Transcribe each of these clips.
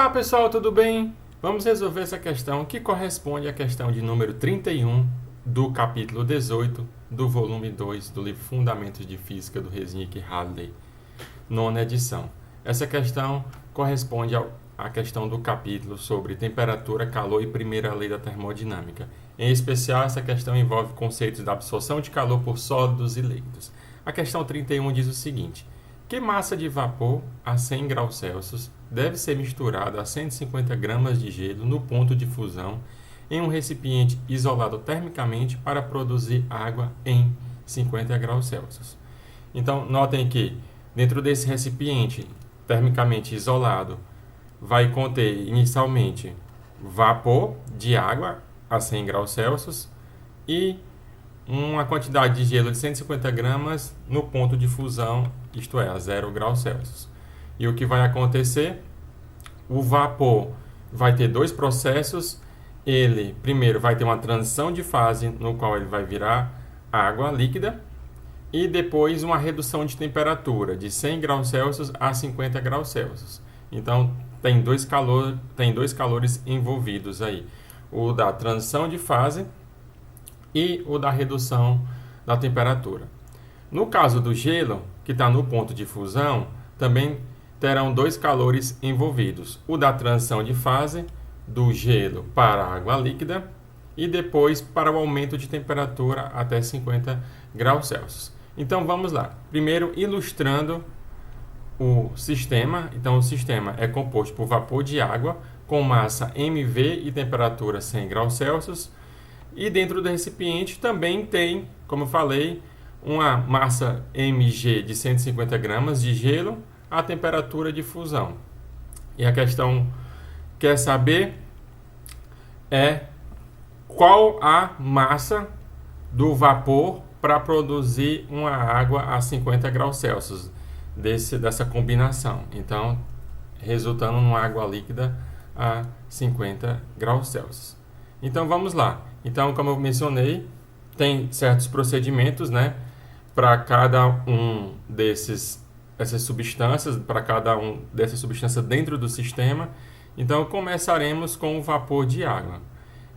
Olá pessoal, tudo bem? Vamos resolver essa questão que corresponde à questão de número 31 do capítulo 18 do volume 2 do livro Fundamentos de Física do Resnick e Hadley, nona edição. Essa questão corresponde à questão do capítulo sobre temperatura, calor e primeira lei da termodinâmica. Em especial, essa questão envolve conceitos da absorção de calor por sólidos e líquidos. A questão 31 diz o seguinte: que massa de vapor a 100 graus Celsius deve ser misturada a 150 gramas de gelo no ponto de fusão em um recipiente isolado termicamente para produzir água em 50 graus Celsius. Então, notem que dentro desse recipiente termicamente isolado vai conter inicialmente vapor de água a 100 graus Celsius e uma quantidade de gelo de 150 gramas no ponto de fusão, isto é, a 0 graus Celsius. E o que vai acontecer? O vapor vai ter dois processos. Ele, primeiro, vai ter uma transição de fase, no qual ele vai virar água líquida, e depois uma redução de temperatura de 100 graus Celsius a 50 graus Celsius. Então, tem dois calores envolvidos aí. O da transição de fase e o da redução da temperatura. No caso do gelo, que está no ponto de fusão, também terão dois calores envolvidos. O da transição de fase, do gelo para a água líquida, e depois para o aumento de temperatura até 50 graus Celsius. Então vamos lá. Primeiro, ilustrando o sistema. Então o sistema é composto por vapor de água com massa mV e temperatura 100 graus Celsius. E dentro do recipiente também tem, como eu falei, uma massa mg de 150 gramas de gelo a temperatura de fusão. E a questão quer saber é qual a massa do vapor para produzir uma água a 50 graus Celsius dessa combinação. Então, resultando numa água líquida a 50 graus Celsius. Então, vamos lá. Então, como eu mencionei, tem certos procedimentos, né, para cada um dessas substâncias, para cada um dessas substâncias dentro do sistema. Então, começaremos com o vapor de água.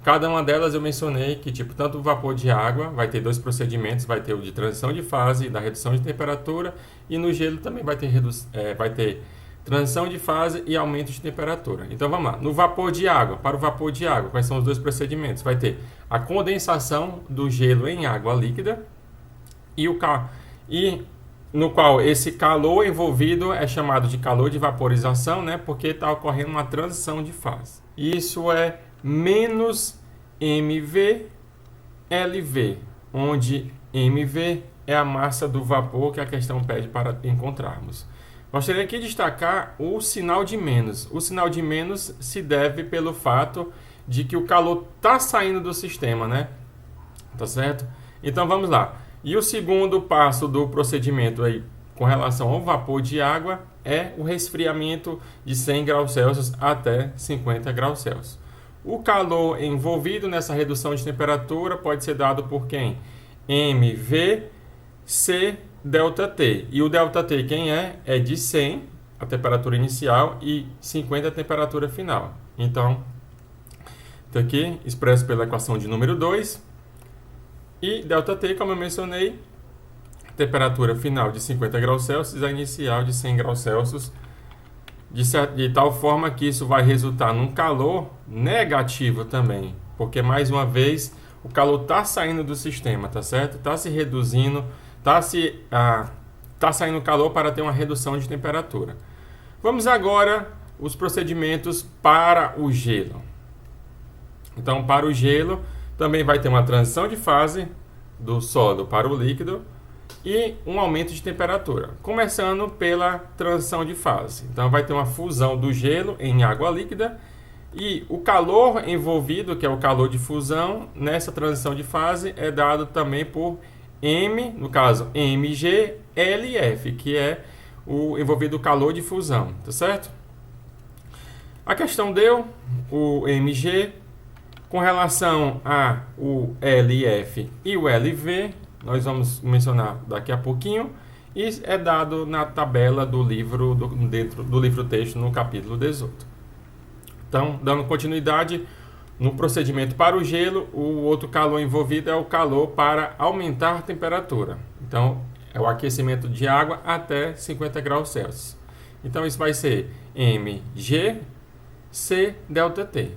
Cada uma delas eu mencionei que, tanto o vapor de água vai ter dois procedimentos, vai ter o de transição de fase e da redução de temperatura, e no gelo também vai ter transição de fase e aumento de temperatura. Então, vamos lá. No vapor de água, para o vapor de água, quais são os dois procedimentos? Vai ter a condensação do gelo em água líquida e no qual esse calor envolvido é chamado de calor de vaporização, né? Porque está ocorrendo uma transição de fase. Isso é menos mV LV, onde mV é a massa do vapor que a questão pede para encontrarmos. Gostaria aqui de destacar o sinal de menos. O sinal de menos se deve pelo fato de que o calor está saindo do sistema, né? Tá certo? Então vamos lá. E o segundo passo do procedimento aí com relação ao vapor de água é o resfriamento de 100 graus Celsius até 50 graus Celsius. O calor envolvido nessa redução de temperatura pode ser dado por quem? mV C ΔT. E o ΔT quem é? É de 100, a temperatura inicial, e 50 a temperatura final. Então, está aqui expresso pela equação de número 2. E ΔT, como eu mencionei, temperatura final de 50 graus Celsius e a inicial de 100 graus Celsius, de tal forma que isso vai resultar num calor negativo também, porque, mais uma vez, o calor está saindo do sistema, tá certo? Está se reduzindo, está saindo calor para ter uma redução de temperatura. Vamos agora os procedimentos para o gelo. Então, para o gelo, também vai ter uma transição de fase do sólido para o líquido e um aumento de temperatura, começando pela transição de fase. Então, vai ter uma fusão do gelo em água líquida e o calor envolvido, que é o calor de fusão, nessa transição de fase é dado também por M, no caso Mg LF, que é o envolvido calor de fusão, tá certo? A questão deu o Mg. Com relação a o LF e o LV, nós vamos mencionar daqui a pouquinho, e é dado na tabela do livro, dentro do livro texto, no capítulo 18. Então, dando continuidade no procedimento para o gelo, o outro calor envolvido é o calor para aumentar a temperatura. Então, é o aquecimento de água até 50 graus Celsius. Então, isso vai ser mg C ΔT.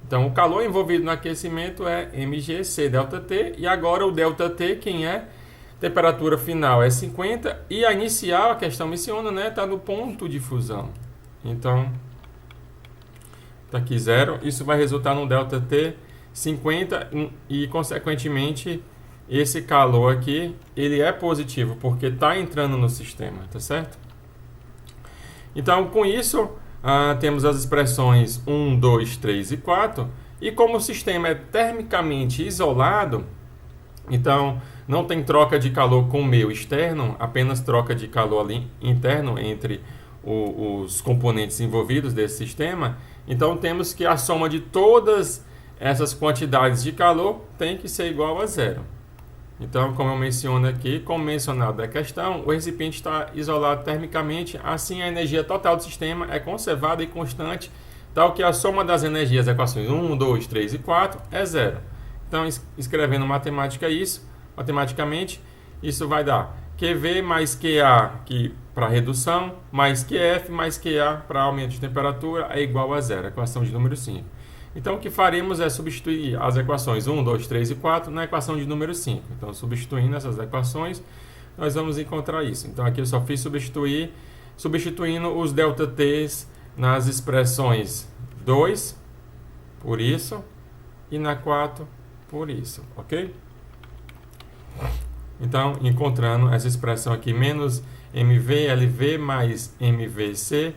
Então, o calor envolvido no aquecimento é mg C ΔT. E agora o ΔT, quem é? Temperatura final é 50 e a inicial, a questão menciona, né, está no ponto de fusão. Então, está aqui 0. Isso vai resultar no ΔT 50 e, consequentemente, esse calor aqui, ele é positivo, porque está entrando no sistema, tá certo? Então, com isso, temos as expressões 1, 2, 3 e 4. E como o sistema é termicamente isolado, então não tem troca de calor com o meio externo, apenas troca de calor ali interno entre os componentes envolvidos desse sistema. Então temos que a soma de todas essas quantidades de calor tem que ser igual a 0. Então, como eu menciono aqui, como mencionado na questão, o recipiente está isolado termicamente, assim a energia total do sistema é conservada e constante, tal que a soma das energias das equações 1, 2, 3 e 4 é 0. Então, escrevendo matematicamente, isso vai dar QV mais QA para redução, mais QF mais QA para aumento de temperatura é igual a 0, equação de número 5. Então, o que faremos é substituir as equações 1, 2, 3 e 4 na equação de número 5. Então, substituindo essas equações, nós vamos encontrar isso. Então, aqui eu só fiz substituindo os ΔTs nas expressões 2, por isso, e na 4, por isso, ok? Então, encontrando essa expressão aqui, menos MVLV mais MVC,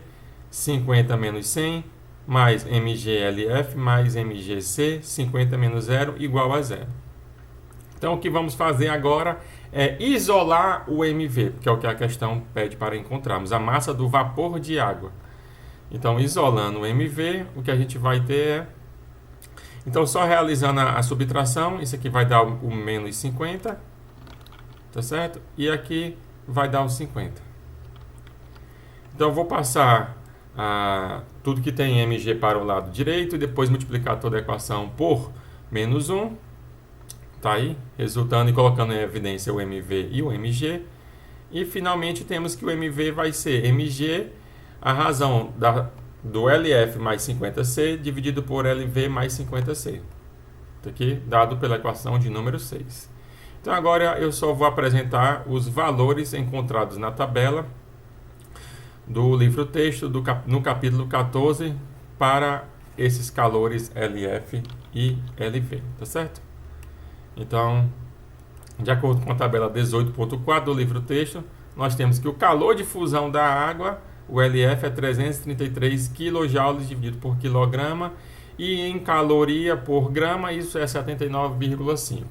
50 menos 100, mais MGLF mais MGC, 50 menos 0, igual a 0. Então, o que vamos fazer agora é isolar o MV, que é o que a questão pede para encontrarmos, a massa do vapor de água. Então, isolando o MV, o que a gente vai ter é... Então, só realizando a subtração, isso aqui vai dar o menos 50, tá certo? E aqui vai dar o 50. Então, eu vou passar tudo que tem mg para o lado direito e depois multiplicar toda a equação por menos 1. Tá aí, resultando e colocando em evidência o mv e o mg. E, finalmente, temos que o mv vai ser mg, a razão do LF mais 50C dividido por LV mais 50C. Tá aqui, dado pela equação de número 6. Então, agora eu só vou apresentar os valores encontrados na tabela do livro-texto no capítulo 14 para esses calores LF e LV, tá certo? Então, de acordo com a tabela 18.4 do livro-texto, nós temos que o calor de fusão da água, o LF, é 333 kJ dividido por quilograma, e em caloria por grama, isso é 79,5.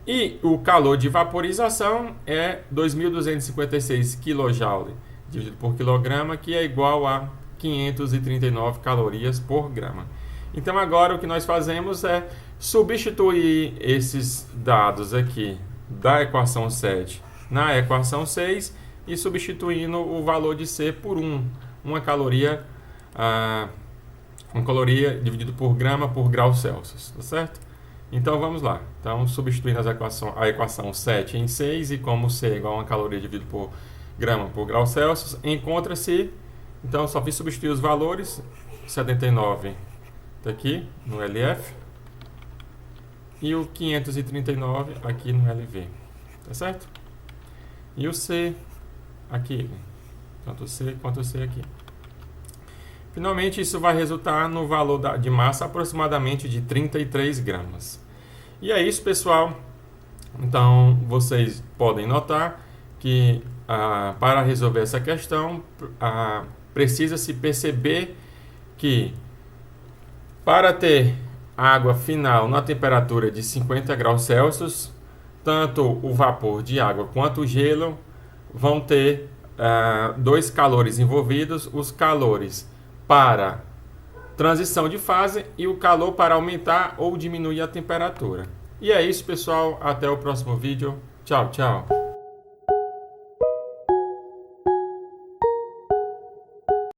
E o calor de vaporização é 2.256 kJ dividido por quilograma, que é igual a 539 calorias por grama. Então, agora o que nós fazemos é substituir esses dados aqui da equação 7 na equação 6 e substituindo o valor de C por uma caloria dividido por grama por grau Celsius, tá certo? Então, vamos lá. Então, substituindo a equação 7 em 6 e como C é igual a uma caloria dividido por grama por grau Celsius, encontra-se, então só fiz substituir os valores, 79 está aqui no LF e o 539 aqui no LV, tá certo? E o C aqui, tanto o C quanto o C aqui. Finalmente, isso vai resultar no valor de massa aproximadamente de 33 gramas. E é isso, pessoal. Então, vocês podem notar que para resolver essa questão, precisa-se perceber que para ter água final na temperatura de 50 graus Celsius, tanto o vapor de água quanto o gelo vão ter dois calores envolvidos, os calores para transição de fase e o calor para aumentar ou diminuir a temperatura. E é isso, pessoal. Até o próximo vídeo. Tchau, tchau.